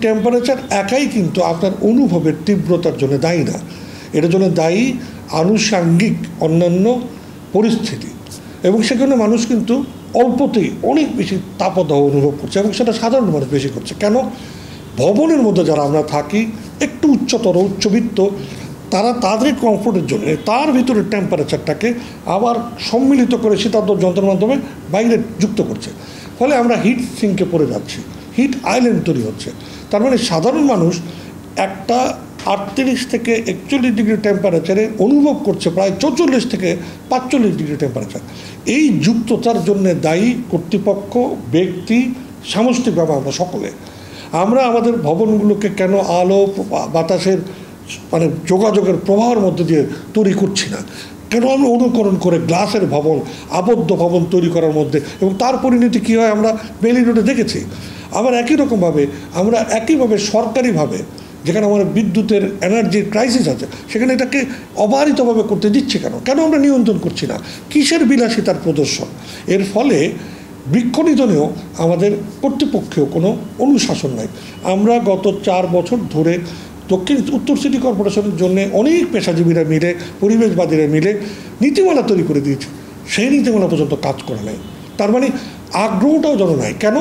Temperature একাই কিন্তু আপনার অনুভবের তীব্রতার জন্য দায়ী না, এটার জন্য দায়ী আনুষাঙ্গিক অন্যান্য পরিস্থিতি, এবং সেখানে মানুষ কিন্তু অল্পতেই অনেক বেশি তাপদাহ অনুভব করছে, এবং সেটা সাধারণ মানুষ বেশি করছে। কেন? ভবনের মধ্যে যারা আমরা থাকি একটু উচ্চতর উচ্চবিত্ত, তারা তাদের কমফোর্টের জন্য তার ভিতরে টেম্পারেচারটাকে আবার সম্মিলিত করে শীতার্দ্র যন্ত্রের মাধ্যমে বাইরে যুক্ত করছে, ফলে আমরা হিট সিঙ্কে পড়ে যাচ্ছি, হিট আইল্যান্ড তৈরি হচ্ছে। তার মানে সাধারণ মানুষ একটা 38 থেকে 41 ডিগ্রি টেম্পারেচারে অনুভব করছে প্রায় 44 থেকে 45 ডিগ্রি টেম্পারেচার। এই যুক্ততার জন্য দায়ী কর্তৃপক্ষ, ব্যক্তি, সামষ্টিকভাবে আমরা সকলে। আমরা আমাদের ভবনগুলোকে কেন আলো বাতাসের মানে যোগাযোগের প্রবাহের মধ্যে দিয়ে তৈরি করছি না? কেন আমরা অনুকরণ করে গ্লাসের ভবন, আবদ্ধ ভবন তৈরি করার মধ্যে, এবং তার পরিণতি কী হয় আমরা বেলি রোডে দেখেছি। আবার আমরা একইভাবে সরকারিভাবে যেখানে আমাদের বিদ্যুতের এনার্জির ক্রাইসিস আছে, সেখানে এটাকে অবারিতভাবে করতে দিচ্ছে কেন? কেন আমরা নিয়ন্ত্রণ করছি না? কিসের বিলাসিতার প্রদর্শন? এর ফলে বৃক্ষনিধনেও আমাদের কর্তৃপক্ষেও কোনো অনুশাসন নাই। আমরা গত 4 বছর ধরে উত্তর সিটি কর্পোরেশনের জন্য অনেক পেশাজীবীরা মিলে, পরিবেশবাদীরা মিলে নীতিমালা তৈরি করে দিয়েছে, সেই নীতিমালা পর্যন্ত কাজ করে নাই। তার মানে আগ্রহটাও যেন নাই। কেন?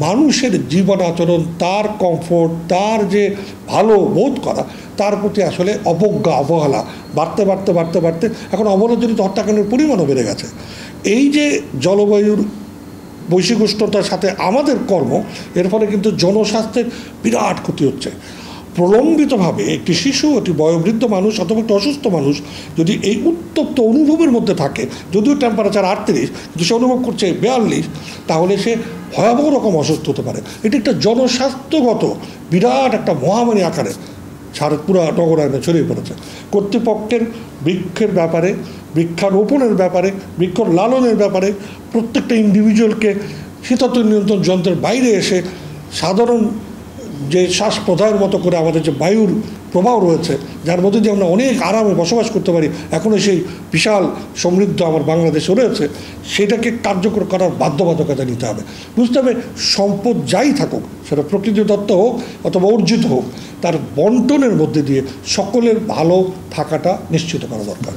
মানুষের জীবন আচরণ, তার কমফোর্ট, তার যে ভালো বোধ করা, তার প্রতি আসলে অবজ্ঞা, অবহেলা বাড়তে বাড়তে বাড়তে বাড়তে এখন অবরোধজনিত হত্যাকাণ্ডের পরিমাণও বেড়ে গেছে। এই যে জলবায়ুর বৈশ্বিক উষ্ণতার সাথে আমাদের কর্ম, এর ফলে কিন্তু জনস্বাস্থ্যের বিরাট ক্ষতি হচ্ছে। প্রলম্বিতভাবে একটি শিশু, একটি বয়োবৃদ্ধ মানুষ অথবা একটি অসুস্থ মানুষ যদি এই উত্তপ্ত অনুভবের মধ্যে থাকে, যদিও টেম্পারেচার 38 কিন্তু সে অনুভব করছে 42, তাহলে সে ভয়াবহ রকম অসুস্থ হতে পারে। এটি একটা জনস্বাস্থ্যগত বিরাট একটা মহামারী আকারে পুরা নগরায়নে ছড়িয়ে পড়েছে। কর্তৃপক্ষের বৃক্ষের ব্যাপারে, বৃক্ষারোপণের ব্যাপারে, বৃক্ষ লালনের ব্যাপারে প্রত্যেকটা ইন্ডিভিজুয়ালকে শীতাতপ নিয়ন্ত্রণ যন্ত্রের বাইরে এসে সাধারণ যে শ্বাস প্রদাহের মতো করে আমাদের যে বায়ুর প্রবাহ রয়েছে, যার মধ্যে দিয়ে আমরা অনেক আরামে বসবাস করতে পারি, এখনও সেই বিশাল সমৃদ্ধ আমার বাংলাদেশে রয়েছে, সেটাকে কার্যকর করার বাধ্যবাধকতা নিতে হবে। বুঝতে হবে সম্পদ যাই থাকুক, সেটা প্রকৃতিদত্ত হোক অথবা অর্জিত হোক, তার বন্টনের মধ্যে দিয়ে সকলের ভালো থাকাটা নিশ্চিত করা দরকার।